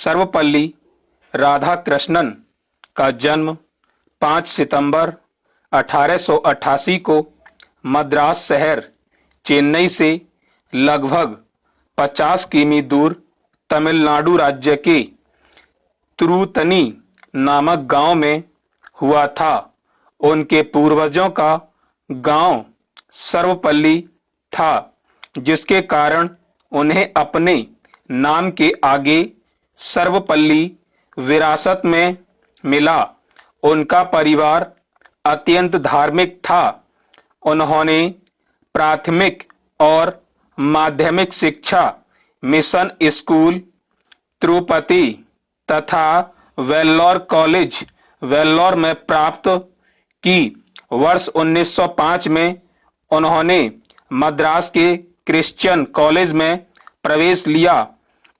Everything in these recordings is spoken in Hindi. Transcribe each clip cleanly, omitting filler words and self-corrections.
सर्वपल्ली राधाकृष्णन का जन्म 5 सितंबर 1888 को मद्रास शहर चेन्नई से लगभग 50 किमी दूर तमिलनाडु राज्य के तिरुतनी नामक गांव में हुआ था। उनके पूर्वजों का गांव सर्वपल्ली था, जिसके कारण उन्हें अपने नाम के आगे सर्वपल्ली विरासत में मिला। उनका परिवार अत्यंत धार्मिक था। उन्होंने प्राथमिक और माध्यमिक शिक्षा मिशन स्कूल तिरुपति तथा वेल्लोर कॉलेज वेल्लोर में प्राप्त की। वर्ष 1905 में उन्होंने मद्रास के क्रिश्चियन कॉलेज में प्रवेश लिया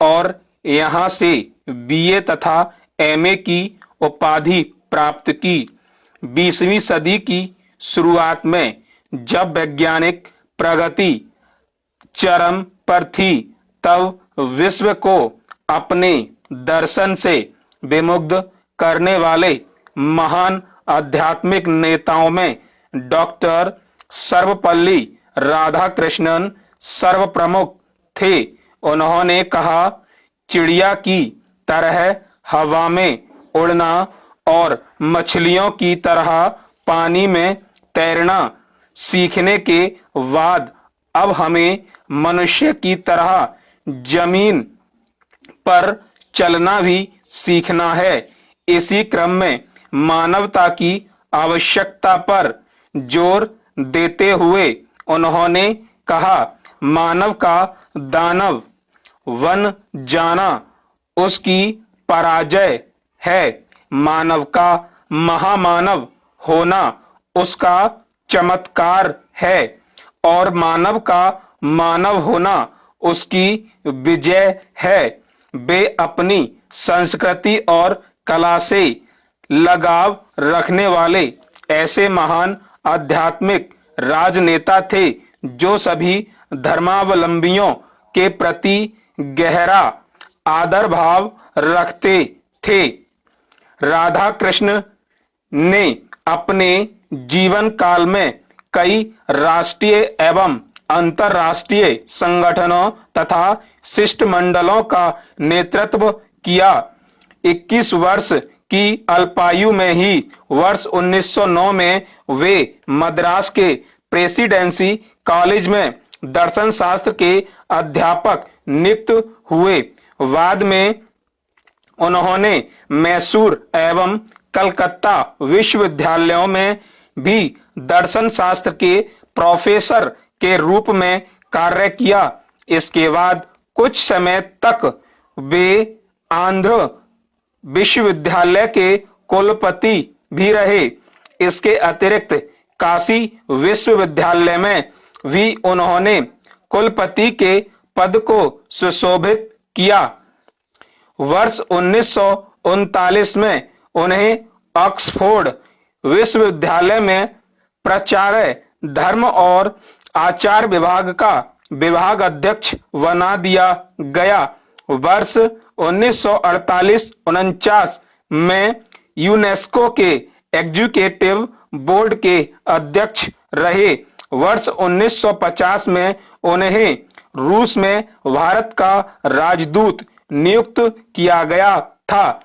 और यहां से बीए तथा एमए की उपाधि प्राप्त की। 20वीं सदी की शुरुआत में जब वैज्ञानिक प्रगति चरम पर थी, तब विश्व को अपने दर्शन से विमुग्ध करने वाले महान आध्यात्मिक नेताओं में डॉक्टर सर्वपल्ली राधाकृष्णन सर्वप्रमुख थे। उन्होंने कहा, चिड़िया की तरह हवा में उड़ना और मछलियों की तरह पानी में तैरना सीखने के बाद अब हमें मनुष्य की तरह जमीन पर चलना भी सीखना है। इसी क्रम में मानवता की आवश्यकता पर जोर देते हुए उन्होंने कहा, मानव का दानव बन जाना उसकी पराजय है, मानव का महामानव होना उसका चमत्कार है और मानव का मानव होना उसकी विजय है। वे अपनी संस्कृति और कला से लगाव रखने वाले ऐसे महान आध्यात्मिक राजनेता थे जो सभी धर्मावलंबियों के प्रति गहरा आदर भाव रखते थे। राधा कृष्ण ने अपने जीवन काल में कई राष्ट्रीय एवं अंतर्राष्ट्रीय संगठनों तथा शिष्टमंडलों का नेतृत्व किया। 21 वर्ष की अल्पायु में ही वर्ष 1909 में वे मद्रास के प्रेसिडेंसी कॉलेज में दर्शन शास्त्र के अध्यापक नियुक्त हुए। बाद में उन्होंने मैसूर एवं कलकत्ता विश्वविद्यालयों में भी दर्शन शास्त्र के प्रोफेसर के रूप में कार्य किया। इसके बाद कुछ समय तक वे आंध्र विश्वविद्यालय के कुलपति भी रहे। इसके अतिरिक्त काशी विश्वविद्यालय में भी उन्होंने कुलपति के पद को सुशोभित किया। वर्ष 1939 में उन्हें ऑक्सफोर्ड विश्वविद्यालय में प्राचार्य धर्म और आचार विभाग का विभाग अध्यक्ष बना दिया गया। वर्ष 1948-49 में यूनेस्को के एग्जीक्यूटिव बोर्ड के अध्यक्ष रहे। वर्ष 1950 में उन्हें रूस में भारत का राजदूत नियुक्त किया गया था।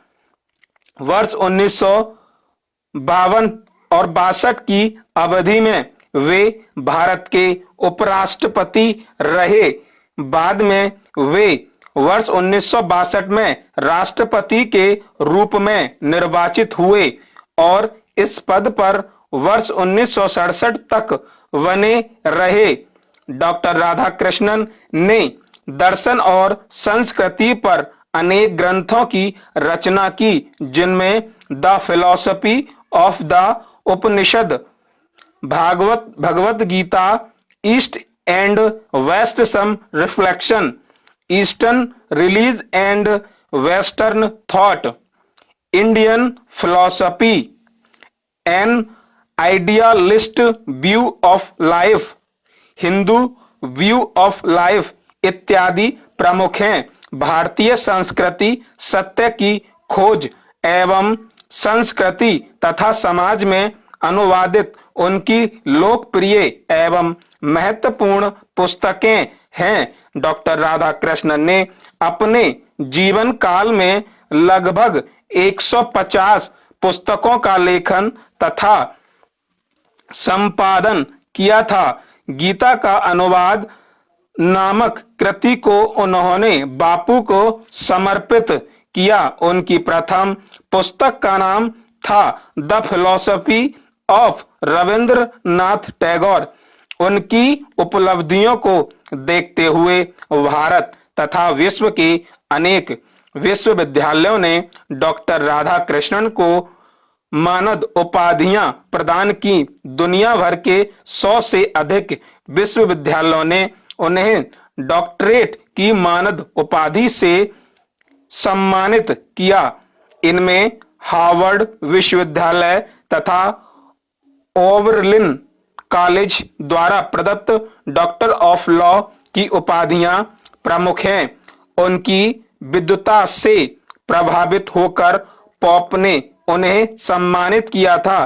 वर्ष 1952 और 62 की अवधि में वे भारत के उपराष्ट्रपति रहे। बाद में वे वर्ष 1962 में राष्ट्रपति के रूप में निर्वाचित हुए और इस पद पर वर्ष 1967 तक बने रहे। डॉक्टर राधाकृष्णन ने दर्शन और संस्कृति पर अनेक ग्रंथों की रचना की, जिनमें the philosophy of the Upanishad, Bhagavad Gita, east and west some reflection, eastern religions and western thought, Indian philosophy, an idealist view of life, Hindu view of life इत्यादि प्रमुख हैं। भारतीय संस्कृति, सत्य की खोज एवं संस्कृति तथा समाज में अनुवादित उनकी लोकप्रिय एवं महत्वपूर्ण पुस्तकें हैं। डॉक्टर राधाकृष्णन ने अपने जीवन काल में लगभग 150 पुस्तकों का लेखन तथा संपादन किया था। गीता का अनुवाद नामक कृति को उन्होंने बापू को समर्पित किया। उनकी प्रथम पुस्तक का नाम था the philosophy of Rabindranath Tagore. उनकी उपलब्धियों को देखते हुए भारत तथा विश्व के अनेक विश्वविद्यालयों ने डॉक्टर राधाकृष्णन को मानद उपाधियां प्रदान की। दुनिया भर के 100 से अधिक विश्वविद्यालयों ने उन्हें डॉक्टरेट की मानद उपाधि से सम्मानित किया। इनमें हार्वर्ड विश्वविद्यालय तथा ओबर्लिन कॉलेज द्वारा प्रदत्त डॉक्टर ऑफ लॉ की उपाधियां प्रमुख हैं। उनकी विद्वता से प्रभावित होकर पोप ने उन्हें सम्मानित किया था।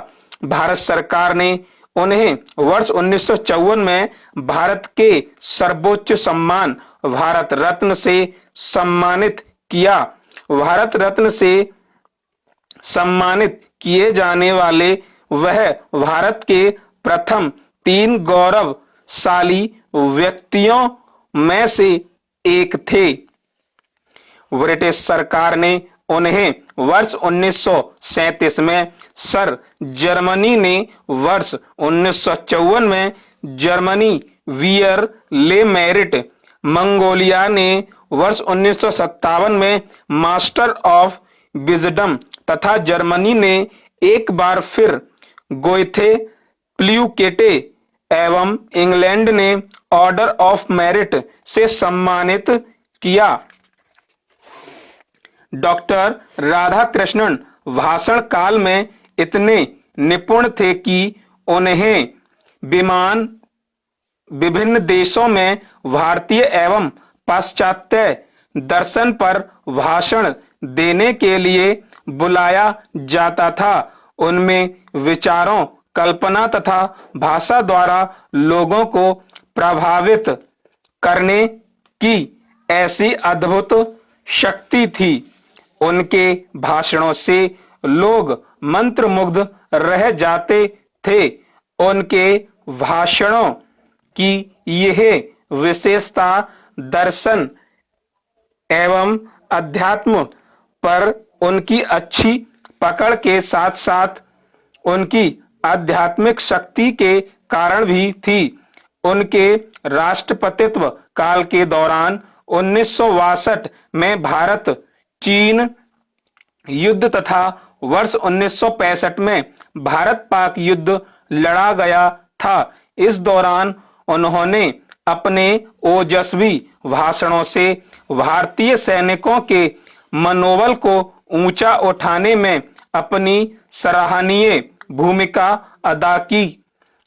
भारत सरकार ने उन्हें वर्ष 1954 में भारत के सर्वोच्च सम्मान भारत रत्न से सम्मानित किया। भारत रत्न से सम्मानित किए जाने वाले वह भारत के प्रथम 3 गौरवशाली व्यक्तियों में से एक थे। ब्रिटिश सरकार ने उन्हें वर्ष 1937 में, सर जर्मनी ने वर्ष 1954 में जर्मनी वियर ले मेरिट, मंगोलिया ने वर्ष 1957 में मास्टर ऑफ विजडम तथा जर्मनी ने एक बार फिर गोएथे प्ल्यूकेटे एवं इंग्लैंड ने ऑर्डर ऑफ मेरिट से सम्मानित किया। डॉक्टर राधाकृष्णन भाषण काल में इतने निपुण थे कि उन्हें विभिन्न देशों में भारतीय एवं पाश्चात्य दर्शन पर भाषण देने के लिए बुलाया जाता था। उनमें विचारों, कल्पना तथा भाषा द्वारा लोगों को प्रभावित करने की ऐसी अद्भुत शक्ति थी। उनके भाषणों से लोग मंत्रमुग्ध रह जाते थे। उनके भाषणों की यह विशेषता दर्शन एवं अध्यात्म पर उनकी अच्छी पकड़ के साथ साथ उनकी आध्यात्मिक शक्ति के कारण भी थी। उनके राष्ट्रपतित्व काल के दौरान 1962 में भारत चीन युद्ध तथा वर्ष 1965 में भारत पाक युद्ध लड़ा गया था। इस दौरान उन्होंने अपने ओजस्वी भाषणों से भारतीय सैनिकों के मनोबल को ऊंचा उठाने में अपनी सराहनीय भूमिका अदा की।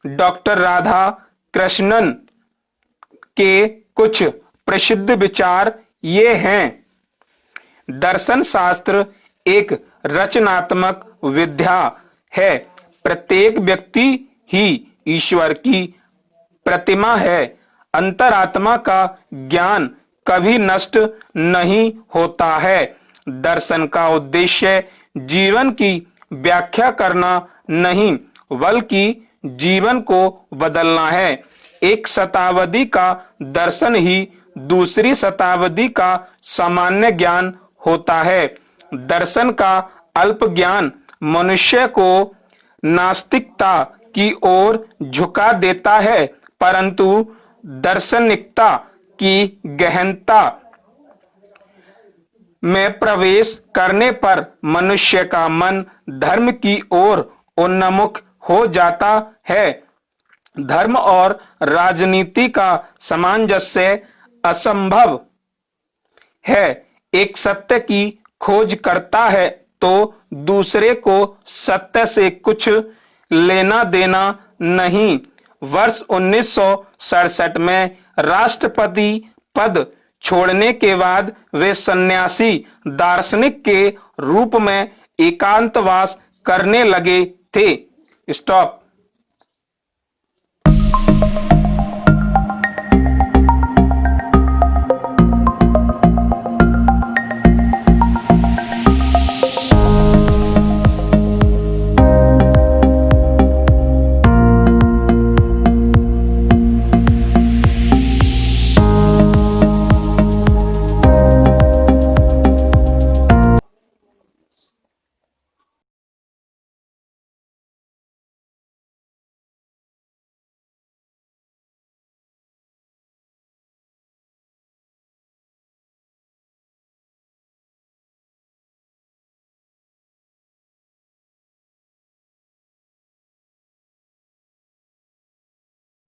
डॉक्टर राधा कृष्णन के कुछ प्रसिद्ध विचार ये हैं। दर्शन शास्त्र एक रचनात्मक विद्या है। प्रत्येक व्यक्ति ही ईश्वर की प्रतिमा है। अंतरात्मा का ज्ञान कभी नष्ट नहीं होता है। दर्शन का उद्देश्य जीवन की व्याख्या करना नहीं, बल्कि जीवन को बदलना है। एक शताब्दी का दर्शन ही दूसरी शताब्दी का सामान्य ज्ञान होता है। दर्शन का अल्प ज्ञान मनुष्य को नास्तिकता की ओर झुका देता है, परंतु दार्शनिकता की गहनता में प्रवेश करने पर मनुष्य का मन धर्म की ओर उन्मुख हो जाता है। धर्म और राजनीति का सामंजस्य असंभव है। एक सत्य की खोज करता है तो दूसरे को सत्य से कुछ लेना देना नहीं। वर्ष 1967 में राष्ट्रपति पद छोड़ने के बाद वे सन्यासी दार्शनिक के रूप में एकांतवास करने लगे थे। स्टॉप।